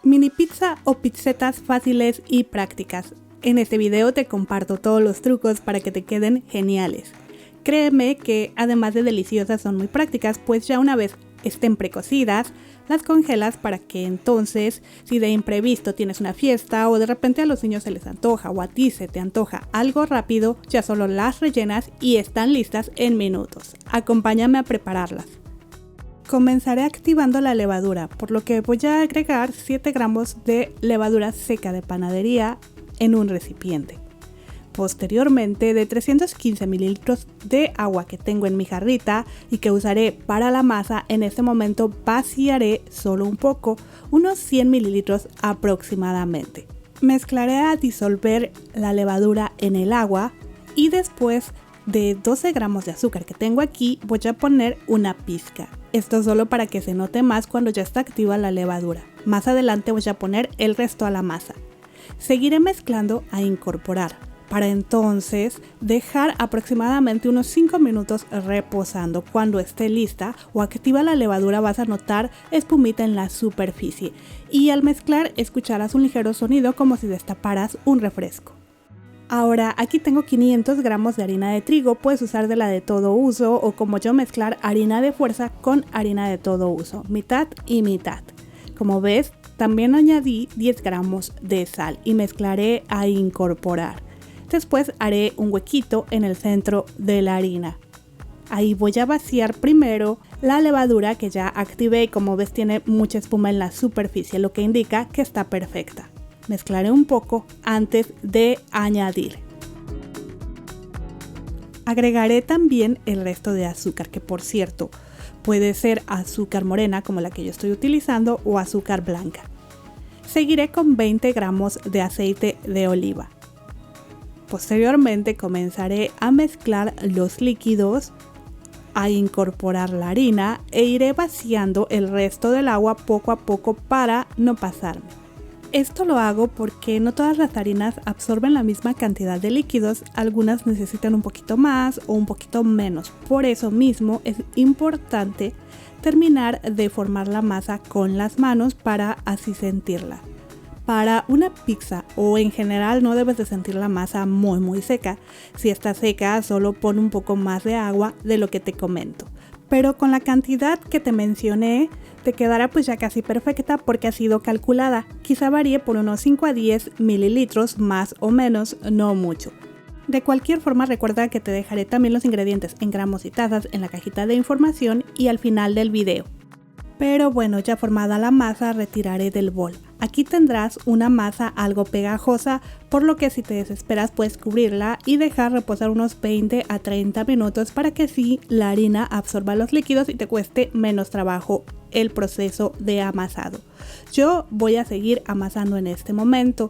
Mini pizza o pizzetas fáciles y prácticas. En este video te comparto todos los trucos para que te queden geniales. Créeme que además de deliciosas son muy prácticas, pues ya una vez estén precocidas, las congelas para que entonces, si de imprevisto tienes una fiesta o de repente a los niños se les antoja o a ti se te antoja algo rápido, ya solo las rellenas y están listas en minutos. Acompáñame a prepararlas. Comenzaré activando la levadura, por lo que voy a agregar 7 gramos de levadura seca de panadería en un recipiente. Posteriormente, de 315 mililitros de agua que tengo en mi jarrita y que usaré para la masa, en este momento vaciaré solo un poco, unos 100 mililitros aproximadamente. Mezclaré a disolver la levadura en el agua y después de 12 gramos de azúcar que tengo aquí voy a poner una pizca. Esto solo para que se note más cuando ya está activa la levadura. Más adelante voy a poner el resto a la masa. Seguiré mezclando a incorporar, para entonces dejar aproximadamente unos 5 minutos reposando. Cuando esté lista o activa la levadura vas a notar espumita en la superficie y al mezclar escucharás un ligero sonido como si destaparas un refresco. Ahora aquí tengo 500 gramos de harina de trigo, puedes usar de la de todo uso o como yo mezclar harina de fuerza con harina de todo uso, mitad y mitad. Como ves, también añadí 10 gramos de sal y mezclaré a incorporar. Después haré un huequito en el centro de la harina. Ahí voy a vaciar primero la levadura que ya activé y como ves tiene mucha espuma en la superficie, lo que indica que está perfecta. Mezclaré un poco antes de añadir. Agregaré también el resto de azúcar, que por cierto puede ser azúcar morena como la que yo estoy utilizando o azúcar blanca. Seguiré con 20 gramos de aceite de oliva. Posteriormente comenzaré a mezclar los líquidos, a incorporar la harina e iré vaciando el resto del agua poco a poco para no pasarme. Esto lo hago porque no todas las harinas absorben la misma cantidad de líquidos, algunas necesitan un poquito más o un poquito menos. Por eso mismo es importante terminar de formar la masa con las manos para así sentirla. Para una pizza o en general no debes de sentir la masa muy seca. Si está seca solo pon un poco más de agua de lo que te comento. Pero con la cantidad que te mencioné te quedará pues ya casi perfecta porque ha sido calculada. Quizá varíe por unos 5 a 10 mililitros más o menos, no mucho. De cualquier forma recuerda que te dejaré también los ingredientes en gramos y tazas en la cajita de información y al final del video. Pero bueno, ya formada la masa retiraré del bol. Aquí tendrás una masa algo pegajosa, por lo que si te desesperas puedes cubrirla y dejar reposar unos 20 a 30 minutos para que así la harina absorba los líquidos y te cueste menos trabajo el proceso de amasado. Yo voy a seguir amasando en este momento.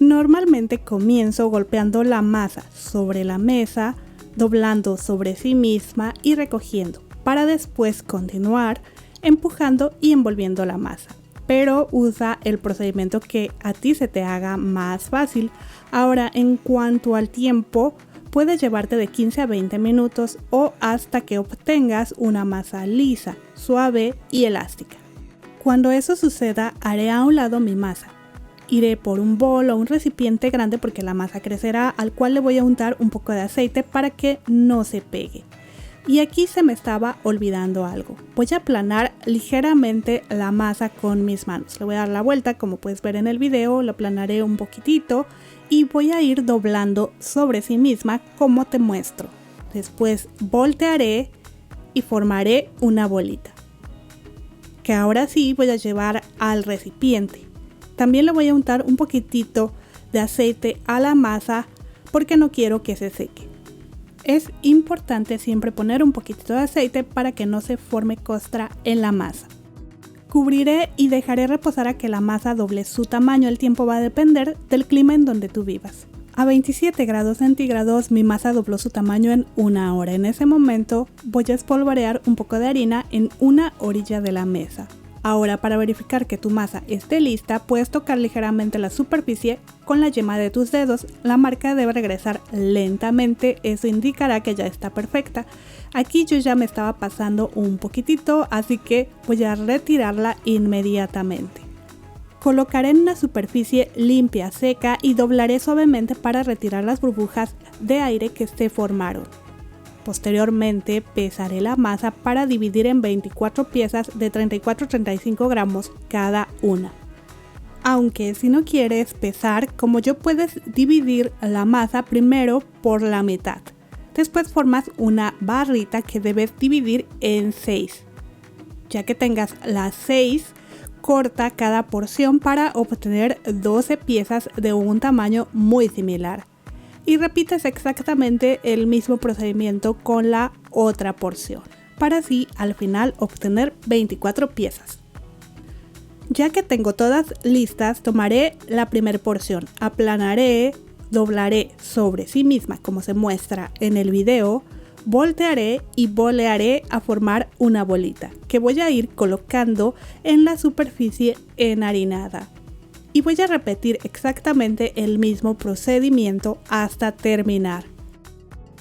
Normalmente comienzo golpeando la masa sobre la mesa, doblando sobre sí misma y recogiendo, para después continuar empujando y envolviendo la masa. Pero usa el procedimiento que a ti se te haga más fácil. Ahora, en cuanto al tiempo, puede llevarte de 15 a 20 minutos o hasta que obtengas una masa lisa, suave y elástica. Cuando eso suceda, haré a un lado mi masa. Iré por un bol o un recipiente grande porque la masa crecerá, al cual le voy a untar un poco de aceite para que no se pegue. Y aquí se me estaba olvidando algo. Voy a aplanar ligeramente la masa con mis manos. Le voy a dar la vuelta, como puedes ver en el video, lo aplanaré un poquitito y voy a ir doblando sobre sí misma como te muestro. Después voltearé y formaré una bolita, que ahora sí voy a llevar al recipiente. También le voy a untar un poquitito de aceite a la masa porque no quiero que se seque. Es importante siempre poner un poquitito de aceite para que no se forme costra en la masa. Cubriré y dejaré reposar a que la masa doble su tamaño. El tiempo va a depender del clima en donde tú vivas. A 27 grados centígrados mi masa dobló su tamaño en 1 hora. En ese momento voy a espolvorear un poco de harina en una orilla de la mesa. Ahora, para verificar que tu masa esté lista, puedes tocar ligeramente la superficie con la yema de tus dedos. La marca debe regresar lentamente, eso indicará que ya está perfecta. Aquí yo ya me estaba pasando un poquitito, así que voy a retirarla inmediatamente. Colocaré en una superficie limpia, seca y doblaré suavemente para retirar las burbujas de aire que se formaron. Posteriormente pesaré la masa para dividir en 24 piezas de 34-35 gramos cada una. Aunque si no quieres pesar, como yo, puedes dividir la masa primero por la mitad. Después formas una barrita que debes dividir en 6. Ya que tengas las 6, corta cada porción para obtener 12 piezas de un tamaño muy similar. Y repites exactamente el mismo procedimiento con la otra porción, para así al final obtener 24 piezas. Ya que tengo todas listas, tomaré la primera porción, aplanaré, doblaré sobre sí misma como se muestra en el video, voltearé y bolearé a formar una bolita que voy a ir colocando en la superficie enharinada. Y voy a repetir exactamente el mismo procedimiento hasta terminar.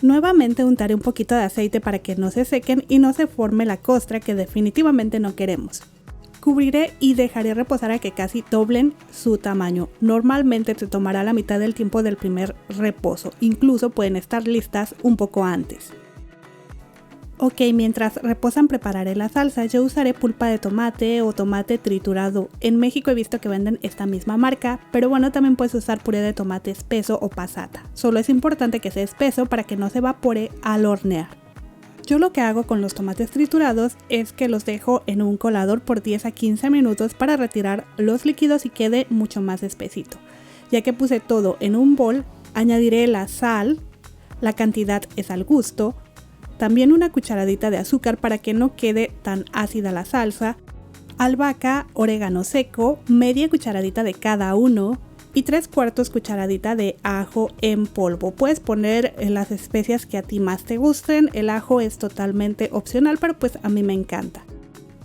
Nuevamente untaré un poquito de aceite para que no se sequen y no se forme la costra que definitivamente no queremos. Cubriré y dejaré reposar a que casi doblen su tamaño. Normalmente te tomará la mitad del tiempo del primer reposo, incluso pueden estar listas un poco antes. Ok, mientras reposan prepararé la salsa. Yo usaré pulpa de tomate o tomate triturado. En México he visto que venden esta misma marca, pero bueno, también puedes usar puré de tomate espeso o pasata. Solo es importante que sea espeso para que no se evapore al hornear. Yo lo que hago con los tomates triturados es que los dejo en un colador por 10 a 15 minutos para retirar los líquidos y quede mucho más espesito. Ya que puse todo en un bol, añadiré la sal, la cantidad es al gusto, también una cucharadita de azúcar para que no quede tan ácida la salsa, albahaca, orégano seco, media cucharadita de cada uno y 3/4 cucharadita de ajo en polvo. Puedes poner las especias que a ti más te gusten, el ajo es totalmente opcional, pero pues a mí me encanta.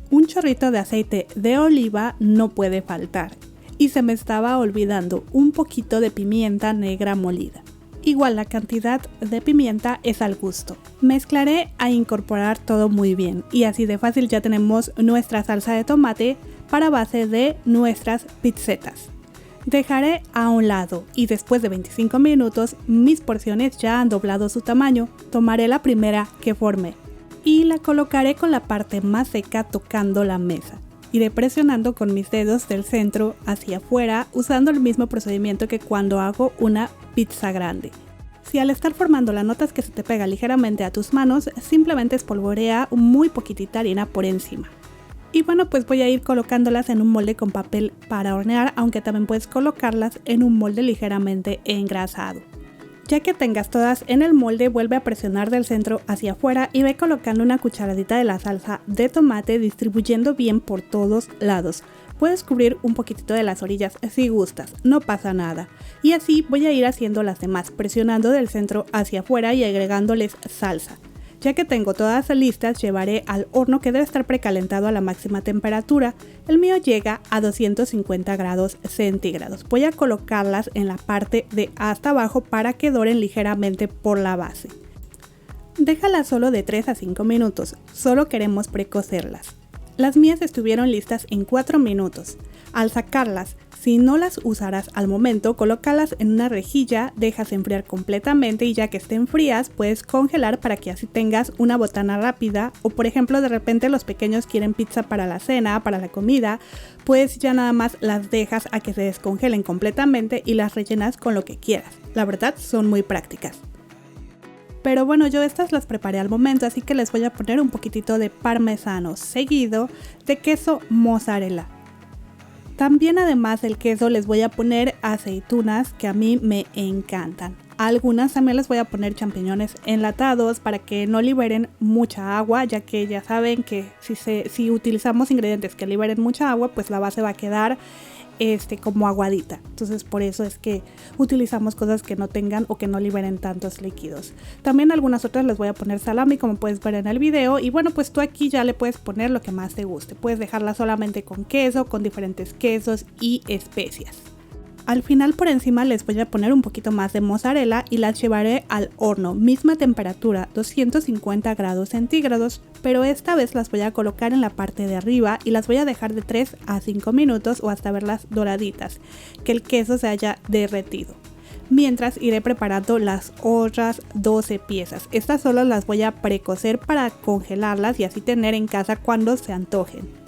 Un chorrito de aceite de oliva no puede faltar. Y se me estaba olvidando un poquito de pimienta negra molida. Igual la cantidad de pimienta es al gusto. Mezclaré a incorporar todo muy bien y así de fácil ya tenemos nuestra salsa de tomate para base de nuestras pizzetas. Dejaré a un lado y después de 25 minutos mis porciones ya han doblado su tamaño. Tomaré la primera que formé y la colocaré con la parte más seca tocando la mesa. Iré presionando con mis dedos del centro hacia afuera usando el mismo procedimiento que cuando hago una pizza grande. Si al estar formando la notas que se te pega ligeramente a tus manos, simplemente espolvorea muy poquitita harina por encima. Y bueno, pues voy a ir colocándolas en un molde con papel para hornear, aunque también puedes colocarlas en un molde ligeramente engrasado. Ya que tengas todas en el molde, vuelve a presionar del centro hacia afuera y ve colocando una cucharadita de la salsa de tomate distribuyendo bien por todos lados. Puedes cubrir un poquitito de las orillas si gustas, no pasa nada. Y así voy a ir haciendo las demás, presionando del centro hacia afuera y agregándoles salsa. Ya que tengo todas listas, llevaré al horno que debe estar precalentado a la máxima temperatura. El mío llega a 250 grados centígrados. Voy a colocarlas en la parte de hasta abajo para que doren ligeramente por la base. Déjalas solo de 3 a 5 minutos, solo queremos precocerlas. Las mías estuvieron listas en 4 minutos. Al sacarlas, si no las usarás al momento, colócalas en una rejilla, dejas enfriar completamente y ya que estén frías puedes congelar para que así tengas una botana rápida o por ejemplo de repente los pequeños quieren pizza para la cena, para la comida, pues ya nada más las dejas a que se descongelen completamente y las rellenas con lo que quieras. La verdad son muy prácticas. Pero bueno, yo estas las preparé al momento, así que les voy a poner un poquitito de parmesano seguido de queso mozzarella. También además del queso les voy a poner aceitunas que a mí me encantan. A algunas también les voy a poner champiñones enlatados para que no liberen mucha agua, ya que ya saben que si utilizamos ingredientes que liberen mucha agua, pues la base va a quedar como aguadita. Entonces por eso es que utilizamos cosas que no tengan o que no liberen tantos líquidos. También algunas otras les voy a poner salami como puedes ver en el video y bueno, pues tú aquí ya le puedes poner lo que más te guste. Puedes dejarla solamente con queso, con diferentes quesos y especias. Al final por encima les voy a poner un poquito más de mozzarella y las llevaré al horno, misma temperatura, 250 grados centígrados, pero esta vez las voy a colocar en la parte de arriba y las voy a dejar de 3 a 5 minutos o hasta verlas doraditas, que el queso se haya derretido. Mientras iré preparando las otras 12 piezas. Estas solo las voy a precocer para congelarlas y así tener en casa cuando se antojen.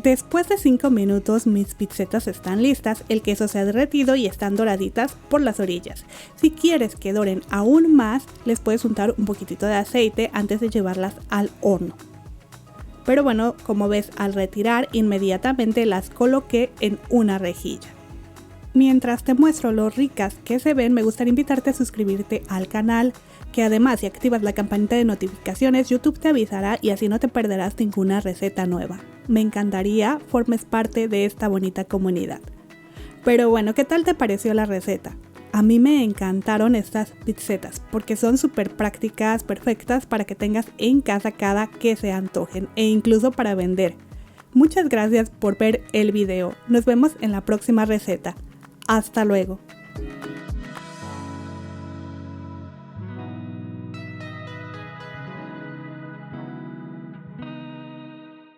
Después de 5 minutos mis pizzetas están listas, el queso se ha derretido y están doraditas por las orillas. Si quieres que doren aún más, les puedes untar un poquitito de aceite antes de llevarlas al horno. Pero bueno, como ves, al retirar inmediatamente las coloqué en una rejilla. Mientras te muestro lo ricas que se ven, me gustaría invitarte a suscribirte al canal, que además si activas la campanita de notificaciones, YouTube te avisará y así no te perderás ninguna receta nueva. Me encantaría formes parte de esta bonita comunidad. Pero bueno, ¿qué tal te pareció la receta? A mí me encantaron estas pizzetas porque son súper prácticas, perfectas para que tengas en casa cada que se antojen e incluso para vender. Muchas gracias por ver el video. Nos vemos en la próxima receta. Hasta luego.